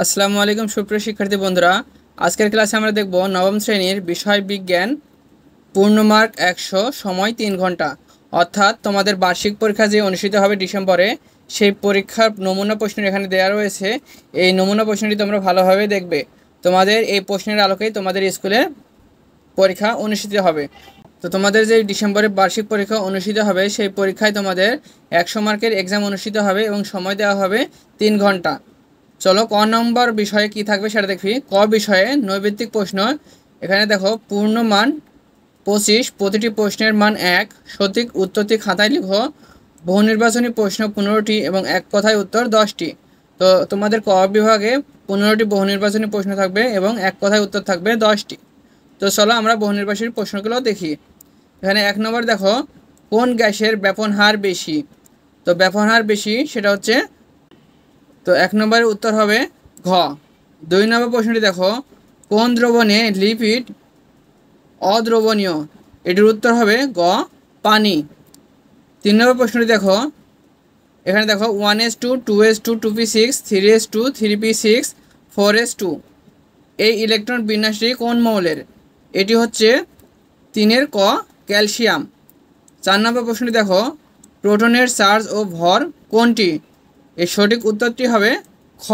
আসসালামু আলাইকুম সুপ্রিয় শিক্ষার্থী বন্ধুরা, আজকের ক্লাসে আমরা দেখব নবম শ্রেণীর বিষয় বিজ্ঞান পূর্ণমার্ক 100 সময় 3 ঘন্টা। অর্থাৎ তোমাদের বার্ষিক পরীক্ষা যে অনুষ্ঠিত হবে ডিসেম্বরে, সেই পরীক্ষার নমুনা প্রশ্ন এখানে দেওয়া রয়েছে। এই নমুনা প্রশ্নটি তোমরা ভালোভাবে দেখবে। তোমাদের এই প্রশ্নের আলোকেই তোমাদের স্কুলে পরীক্ষা অনুষ্ঠিত হবে। তো তোমাদের যে ডিসেম্বরে বার্ষিক পরীক্ষা অনুষ্ঠিত হবে, সেই পরীক্ষায় তোমাদের 100 মার্কের এক্সাম অনুষ্ঠিত হবে এবং সময় দেওয়া হবে 3 ঘন্টা। চলো ক নম্বর বিষয়ে কি থাকবে সেটা দেখি। ক বিষয়ে নৈর্ব্যক্তিক প্রশ্ন। এখানে দেখো পূর্ণমান 25, প্রতিটি প্রশ্নের মান 1, সঠিক উত্তরটি খাতায় লিখো। বহু নির্বাচনী প্রশ্ন 15টি এবং এক কথায় উত্তর 10টি। তো তোমাদের ক বিভাগে 15টি বহু নির্বাচনী প্রশ্ন থাকবে এবং এক কথায় উত্তর থাকবে 10টি। তো চলো আমরা বহু নির্বাচনী প্রশ্নগুলো দেখি। এখানে 1 নম্বর দেখো, কোন গ্যাসের ব্যাপন হার বেশি? তো ব্যাপন হার বেশি সেটা হচ্ছে, তো 1 নম্বরের উত্তর হবে ঘ। 2 নম্বর প্রশ্নটি দেখো, কোন দ্রবণে লিপিড অদ্রবণীয়? এটির উত্তর হবে গ, পানি। 3 নম্বর প্রশ্নটি দেখো, এখানে দেখো 1s2 2s2 2p6 3s2 3p6 4s2, এই ইলেকট্রন বিন্যাসটি কোন মৌলের? এটি হচ্ছে 3 ক, ক্যালসিয়াম। 4 নম্বর প্রশ্নটি দেখো, প্রোটনের চার্জ ও ভর কোনটি? এর সঠিক উত্তরটি হবে খ।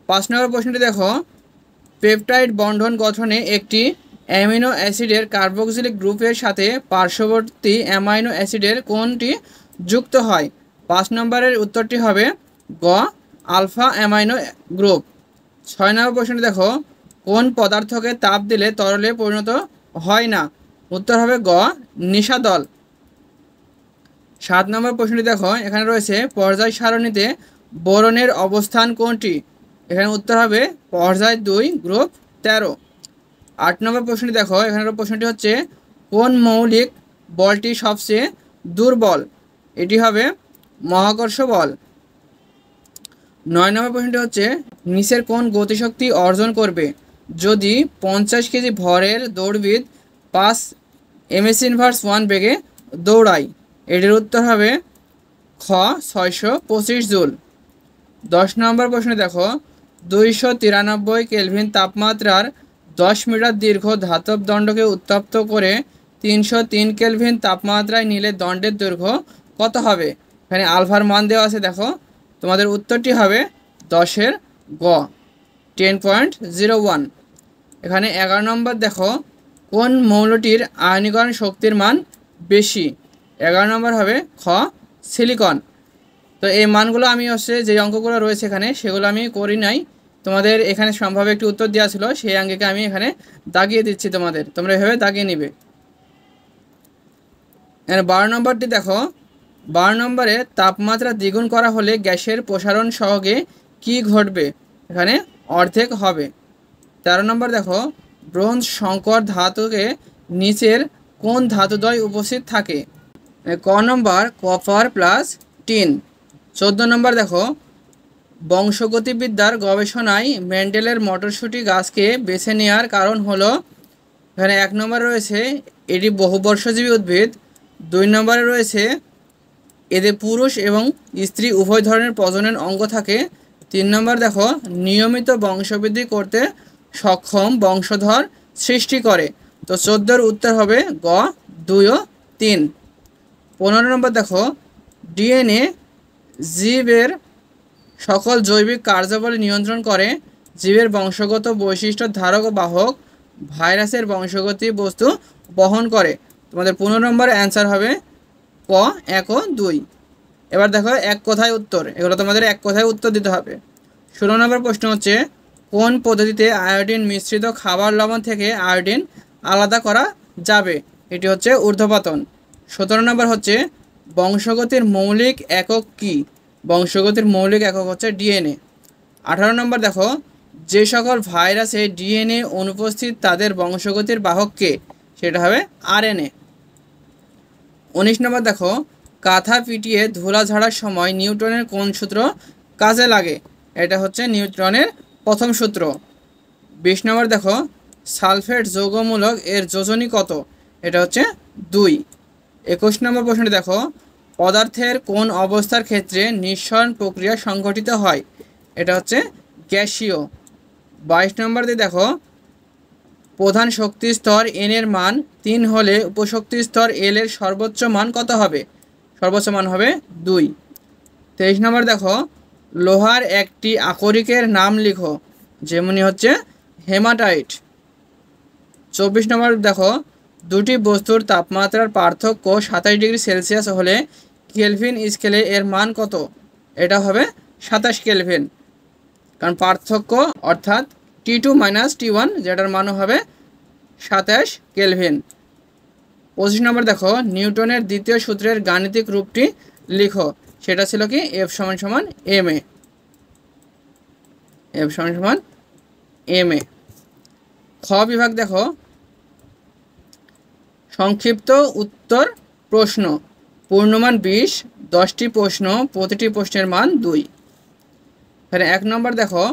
5 নম্বর প্রশ্নটি দেখো, পেপটাইড বন্ধন গঠনে একটি অ্যামিনো অ্যাসিডের কার্বক্সিলিক গ্রুপের সাথে পার্শ্ববর্তী অ্যামাইনো অ্যাসিডের কোনটি যুক্ত হয়? 5 নম্বরের উত্তরটি হবে গ, আলফা অ্যামাইনো গ্রুপ। 6 নম্বর প্রশ্নটি দেখো, কোন পদার্থকে তাপ দিলে তরলে পরিণত হয় না? উত্তর হবে গ, নিশাদল। 7 নম্বর প্রশ্নটি দেখো, এখানে রয়েছে পর্যায় সারণীতে বোরনের অবস্থান কোনটি? এখানে উত্তর হবে পর্যায় 2, গ্রুপ 13। 8 নম্বর প্রশ্নটি দেখো, এখানের প্রশ্নটি হচ্ছে, কোন মৌলিক বলটি সবচেয়ে দুর্বল? এটি হবে মহাকর্ষ বল। 9 নম্বর প্রশ্নটি হচ্ছে, নিচের কোন গতিশক্তি অর্জন করবে যদি 50 কেজি ভরের দৌড়বিদ 5 ms/1 বেগে দৌড়ায়? এটির উত্তর হবে খ, 625 জুল। 10 নম্বর প্রশ্ন দেখো, 293 কেলভিন তাপমাত্রার 10 মিটার দীর্ঘ ধাতব দণ্ডকে উত্তপ্ত করে 303 কেলভিন তাপমাত্রায় নিলে দণ্ডের দৈর্ঘ্য কত হবে? এখানে আলফার মান দেওয়া আছে, দেখো তোমাদের উত্তরটি হবে 10-এর গ, 10.01। এখানে 11 নম্বর দেখো, কোন মৌলটির আয়নীকরণ শক্তির মান বেশি? 11 নম্বর হবে খ, সিলিকন। তো এই মানগুলো আমি যে অঙ্কগুলো রয়েছে এখানে সেগুলো আমি করি নাই, তোমাদের এখানে সম্ভাব্য একটি উত্তর দেওয়া ছিল, সেই অঙ্ককে আমি এখানে দাগিয়ে দিচ্ছি, তোমরা এভাবে দাগিয়ে নিবে। এখানে 12 নম্বরটি দেখো, 12 নম্বরে তাপমাত্রা দ্বিগুণ করা হলে গ্যাসের প্রসারণ সহগে কি ঘটবে? এখানে অর্ধেক হবে। 13 নম্বর দেখো, ব্রোঞ্জ সংকর ধাতুকে নিচের কোন ধাতুদ্বয় উপস্থিত থাকে? ক নম্বর কপার প্লাস টিন। 14 নম্বর দেখো, বংশগতিবিদ্যার গবেষণায় মেন্ডেলের মটরশুঁটি গাছকে বেছে নেওয়ার কারণ হলো, এখানে 1 নম্বরে রয়েছে এটি বহুবর্ষজীবী উদ্ভিদ। 2 নম্বরে রয়েছে এতে পুরুষ এবং স্ত্রী উভয় ধরনের প্রজনন অঙ্গ থাকে। 3 নম্বর দেখো, নিয়মিত বংশবৃদ্ধি করতে সক্ষম বংশধর সৃষ্টি করে। তো 14-এর উত্তর হবে গ, 2 ও 3। 15 নম্বর দেখো, ডিএনএ জীবের সকল জৈবিক কার্যাবলী নিয়ন্ত্রণ করে। জীবের বংশগত বৈশিষ্ট্য ধারক ও বাহক ভাইরাসের বংশগতি বস্তু বহন করে। তোমাদের 15 নম্বরের অ্যান্সার হবে ক, 1 ও 2। এবার দেখো এক কথায় উত্তর, এগুলো তোমাদের এক কথায় উত্তর দিতে হবে। 16 নম্বর প্রশ্ন হচ্ছে, কোন পদ্ধতিতে আয়োডিন মিশ্রিত খাবার লবণ থেকে আয়োডিন আলাদা করা যাবে? এটি হচ্ছে ঊর্ধ্বপাতন। 17 নম্বর হচ্ছে, বংশগতির মৌলিক একক কি? বংশগতির মৌলিক একক হচ্ছে ডিএনএ। 18 নম্বর দেখো, যে সকল ভাইরাসে ডিএনএ অনুপস্থিত তাদের বংশগতির বাহক কে? সেটা হবে আরএনএ। 19 নম্বর দেখো, কাঁথা পিটিয়ে ধুলা ঝাড়ার সময় নিউটনের কোন সূত্র কাজে লাগে? এটা হচ্ছে নিউটনের প্রথম সূত্র। 20 নম্বর দেখো, সালফেট যৌগমূলক এর যোজনী কত? এটা হচ্ছে 2। 21 নম্বর প্রশ্নটি দেখো, পদার্থের কোন অবস্থার ক্ষেত্রে নিঃসরণ প্রক্রিয়া সংঘটিত হয়? এটা হচ্ছে গ্যাসীয়। 22 নম্বরতে দেখো প্রধান শক্তি স্তর এন এর মান 3 হলে উপশক্তি স্তর এল এর সর্বোচ্চ মান কত হবে? সর্বোচ্চ মান হবে 2। 23 নম্বর দেখো লোহার একটি আকরিকের নাম লিখো, যেমনি হচ্ছে হেমাটাইট। 24 নম্বর দেখো দুটি বস্তুর তাপমাত্রার পার্থক্য 27 ডিগ্রি সেলসিয়াস হলে কেলভিন স্কেলে এর মান কত? এটা হবে 27 কেলভিন, কারণ পার্থক্য অর্থাৎ T2 - T1 যেটার মান হবে 27 কেলভিন। 25 নম্বর দেখো নিউটনের দ্বিতীয় সূত্রের গাণিতিক রূপটি লিখো, সেটা ছিল কি F = ma। F = ma। খ বিভাগ দেখো সংক্ষিপ্ত উত্তর প্রশ্ন, পূর্ণমান 20, 10টি প্রশ্ন, প্রতিটি প্রশ্নের মান 2। এখানে 1 নম্বর দেখো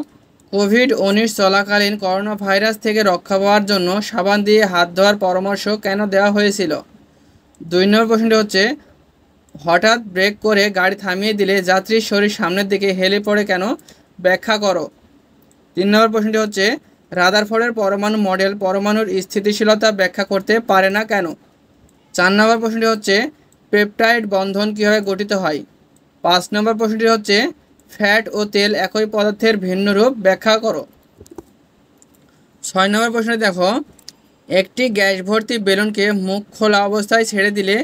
কোভিড-19 চলাকালীন করোনা ভাইরাস থেকে রক্ষা পাওয়ার জন্য সাবান দিয়ে হাত ধোয়ার পরামর্শ কেন দেওয়া হয়েছিল? 2 নম্বর প্রশ্নটি হচ্ছে হঠাৎ ব্রেক করে গাড়ি থামিয়ে দিলে যাত্রীর শরীর সামনের দিকে হেলে পড়ে কেন? ব্যাখ্যা করো। 3 নম্বর প্রশ্নটি হচ্ছে রাদারফোর্ডের পরমাণু মডেল পরমাণুর স্থিতিশীলতা ব্যাখ্যা করতে পারে না কেন? 4 নম্বর প্রশ্নটি হচ্ছে পেপটাইড বন্ধন কীভাবে গঠিত হয়? 5 নম্বর প্রশ্নটি হচ্ছে ফ্যাট ও তেল একই পদার্থের ভিন্ন রূপ ব্যাখ্যা করো। 6 নম্বর প্রশ্নে দেখো একটি গ্যাস ভর্তি বেলুনকে মুখ খোলা অবস্থায় ছেড়ে দিলে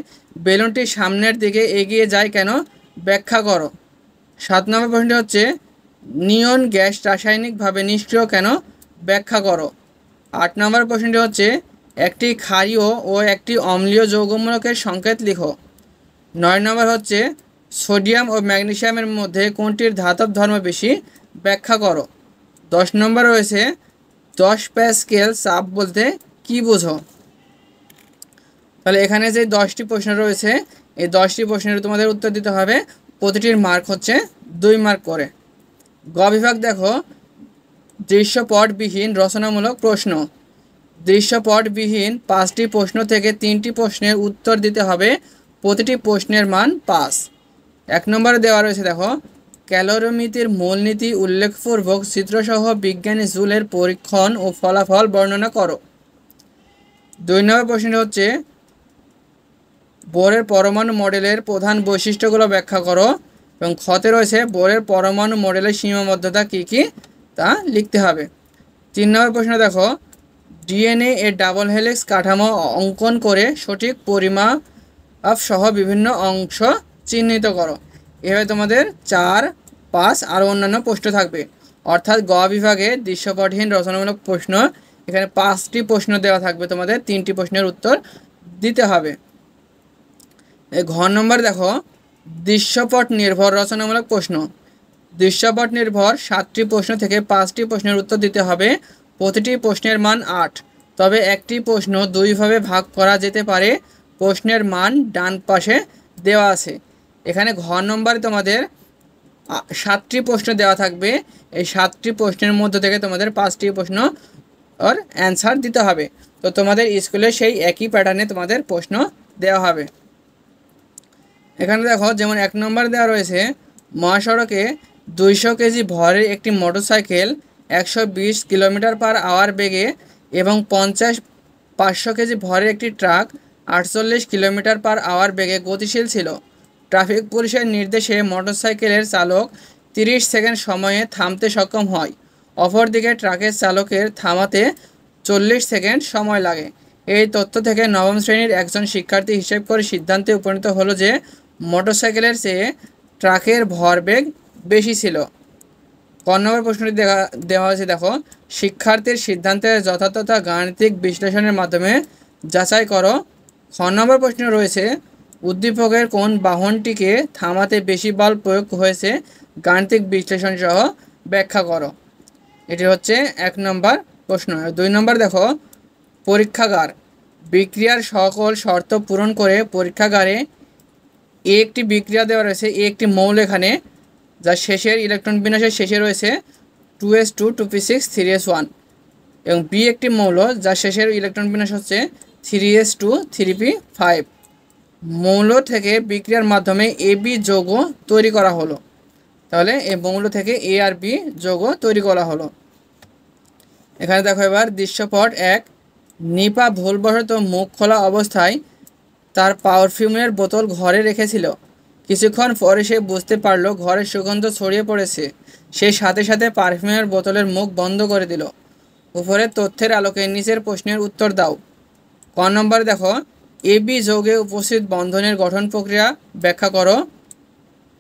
বেলুনটি সামনের দিকে এগিয়ে যায় কেন? ব্যাখ্যা করো। 7 নম্বর প্রশ্নটি হচ্ছে নিয়ন গ্যাস রাসায়নিকভাবে নিষ্ক্রিয় কেন? ব্যাখ্যা করো। 8 নম্বর প্রশ্নটি হচ্ছে একটি ক্ষারীয় ও একটি অম্লীয় যৌগমূলকের সংকেত লিখো। 9 নম্বর হচ্ছে সোডিয়াম ও ম্যাগনেসিয়ামের মধ্যে কোনটির ধাতব ধর্ম বেশি? ব্যাখ্যা করো। 10 নম্বর রয়েছে 10 প্যাসকেল চাপ বলতে কি বোঝো? তাহলে এখানে যে 10টি প্রশ্ন রয়েছে এই 10টি প্রশ্নের তোমাদের উত্তর দিতে হবে, প্রতিটির মার্ক হচ্ছে 2 মার্ক করে। গ বিভাগ দেখো দৃশ্যপটবিহীন রচনামূলক প্রশ্ন, দৃশ্যপটবিহীন 5টি প্রশ্ন থেকে 3টি প্রশ্নের উত্তর দিতে হবে, প্রতিটি প্রশ্নের মান 5। 1 নম্বরে দেওয়া রয়েছে দেখো ক্যালোরিমিতির মূলনীতি উল্লেখপূর্বক চিত্রসহ বিজ্ঞানী জুলের পরীক্ষণ ও ফলাফল বর্ণনা করো। 2 নম্বর প্রশ্নটি হচ্ছে বোরের পরমাণু মডেলের প্রধান বৈশিষ্ট্যগুলো ব্যাখ্যা করো, এবং খতে রয়েছে বোরের পরমাণু মডেলের সীমাবদ্ধতা কী কী তা লিখতে হবে। 3 নম্বর প্রশ্ন দেখো ডিএনএ এর ডাবল হেলিক্স কাঠামো অঙ্কন করে সঠিক পরিমাপ সহ বিভিন্ন অংশ চিহ্নিত করো। এভাবে তোমাদের 4, 5 আর অন্যান্য প্রশ্ন থাকবে, অর্থাৎ গ বিভাগে দৃশ্যপটহীন রচনামূলক প্রশ্ন এখানে 5টি প্রশ্ন দেওয়া থাকবে, তোমাদের 3টি প্রশ্নের উত্তর দিতে হবে। ঘ নম্বর দেখো দৃশ্যপট নির্ভর রচনামূলক প্রশ্ন, দৃশ্যপট নির্ভর 7টি প্রশ্ন থেকে 5টি প্রশ্নের উত্তর দিতে হবে, প্রতিটি প্রশ্নের মান 8, তবে একটি প্রশ্ন 2 ভাবে ভাগ করা যেতে পারে, প্রশ্নের মান ডান পাশে দেওয়া আছে। এখানে ঘ নম্বরে তোমাদের 7টি প্রশ্ন দেওয়া থাকবে, এই 7টি প্রশ্নের মধ্য থেকে তোমাদের 5টি প্রশ্ন ওর অ্যান্সার দিতে হবে। তো তোমাদের স্কুলে সেই একই প্যাটার্নে তোমাদের প্রশ্ন দেওয়া হবে। এখানে দেখো যেমন 1 নম্বর দেওয়া রয়েছে মহাসড়কে 200 কেজি ভরের একটি মোটরসাইকেল 120 কিলোমিটার/আওয়ার বেগে এবং 500 কেজি ভরের একটি ট্রাক 48 কিলোমিটার/আওয়ার বেগে গতিশীল ছিল। ট্রাফিক পুলিশের নির্দেশে মোটরসাইকেলের চালক 30 সেকেন্ড সময়ে থামতে সক্ষম হয়, অপরদিকে ট্রাকের চালকের থামাতে 40 সেকেন্ড সময় লাগে। এই তথ্য থেকে নবম শ্রেণীর একজন শিক্ষার্থী হিসেব করে সিদ্ধান্তে উপনীত হলো যে মোটরসাইকেলের চেয়ে ট্রাকের ভরবেগ বেশি ছিল। ক নম্বর প্রশ্নটি দেওয়া হয়েছে দেখো শিক্ষার্থীর সিদ্ধান্তের যথার্থতা গাণিতিক বিশ্লেষণের মাধ্যমে যাচাই করো। খ নম্বর প্রশ্ন রয়েছে উদ্দীপকের কোন বাহনটিকে থামাতে বেশি বল প্রয়োগ হয়েছে, গাণিতিক বিশ্লেষণ সহ ব্যাখ্যা করো। এটি হচ্ছে 1 নম্বর প্রশ্ন। 2 নম্বর দেখো পরীক্ষাগার বিক্রিয়ার সকল শর্ত পূরণ করে পরীক্ষাগারে একটি বিক্রিয়া দেওয়া রয়েছে, একটি মৌল এখানে যার শেষের ইলেকট্রন বিন্যাসের শেষে রয়েছে 2s2 2p6 3s1, এবং বি একটি মৌল যার শেষের ইলেকট্রন বিন্যাস হচ্ছে 3s2 3p5। মৌল থেকে বিক্রিয়ার মাধ্যমে AB যৌগ তৈরি করা হলো। তাহলে এই মৌল থেকে এ আর বি যৌগ তৈরি করা হলো। এখানে দেখো এবার দৃশ্যপট 1। নিপা ভুলবশত মুখ খোলা অবস্থায় তার পারফিউমের বোতল ঘরে রেখেছিল। কিছুক্ষণ পরে সে বুঝতে পারল ঘরের সুগন্ধ ছড়িয়ে পড়েছে। সে সাথে সাথে পারফিউমের বোতলের মুখ বন্ধ করে দিল। উপরের তথ্যের আলোকে নিচের প্রশ্নের উত্তর দাও। ক নম্বরে দেখো, এবি যৌগে উপস্থিত বন্ধনের গঠন প্রক্রিয়া ব্যাখ্যা করো।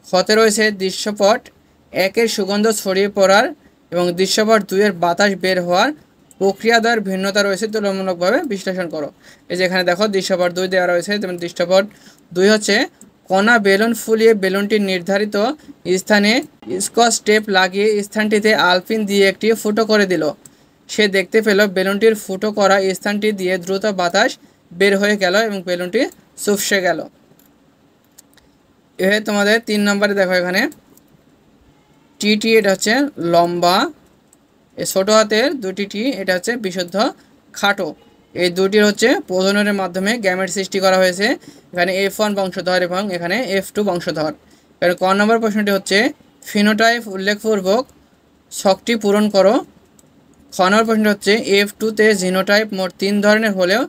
খতে রয়েছে দৃশ্যপট 1-এর সুগন্ধ ছড়িয়ে পড়ার এবং দৃশ্যপট 2-এর বাতাস বের হওয়ার প্রক্রিয়াদ্বয়ের ভিন্নতা রয়েছে, তুলনামূলকভাবে বিশ্লেষণ করো। এই যে এখানে দেখো দৃশ্যপট 2 দেওয়া রয়েছে। যেমন দৃশ্যপট 2 হচ্ছে, কণা বেলুন ফুলিয়ে বেলুনটির নির্ধারিত স্থানে স্কচ টেপ লাগিয়ে স্থানটিতে আলপিন দিয়ে একটি ফুটো করে দিল। সে দেখতে পেল বেলুনটির ফুটো করা স্থানটি দিয়ে দ্রুত বাতাস বের হয়ে গেল এবং বেলুনটি চুপসে গেল। এভাবে তোমাদের 3 নম্বরে দেখো, এখানে টিটি এটা হচ্ছে লম্বা, এই ছোটো হাতের 2টি টি এটা হচ্ছে বিশুদ্ধ খাটো। এই দুটির হচ্ছে প্রজননের মাধ্যমে গ্যামেট সৃষ্টি করা হয়েছে। এখানে F1 বংশধর এবং এখানে F2 বংশধর। এখানে ক নম্বর প্রশ্নটি হচ্ছে, ফিনোটাইপ উল্লেখপূর্বক ছকটি পূরণ করো। খ নম্বর প্রশ্নটি হচ্ছে, F2-তে জিনোটাইপ মোট 3 ধরনের হলেও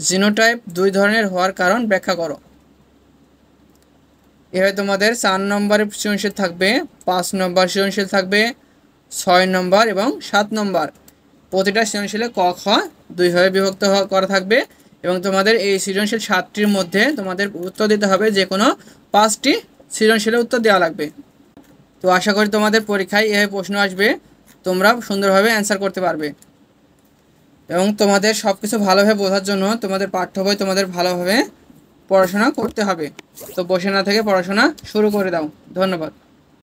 জিনোটাইপ 2 ধরনের হওয়ার কারণ ব্যাখ্যা করো। এভাবে তোমাদের 4 নম্বরের সৃজনশীল থাকবে, 5 নম্বর সৃজনশীল থাকবে, 6 নম্বর এবং 7 নম্বর। প্রতিটা সৃজনশীলে ক খ 2 ভাবে বিভক্ত করা থাকবে এবং তোমাদের এই সৃজনশীল 7টির মধ্যে তোমাদের উত্তর দিতে হবে, যে কোনো 5টি সৃজনশীলের উত্তর দেওয়া লাগবে। তো আশা করি তোমাদের পরীক্ষায় এভাবে প্রশ্ন আসবে, তোমরা সুন্দরভাবে অ্যান্সার করতে পারবে। এবং তোমাদের সব কিছু ভালোভাবে বোঝার জন্য তোমাদের পাঠ্য বই তোমাদের ভালোভাবে পড়াশোনা করতে হবে। তো বসে না থেকে পড়াশোনা শুরু করে দাও। ধন্যবাদ।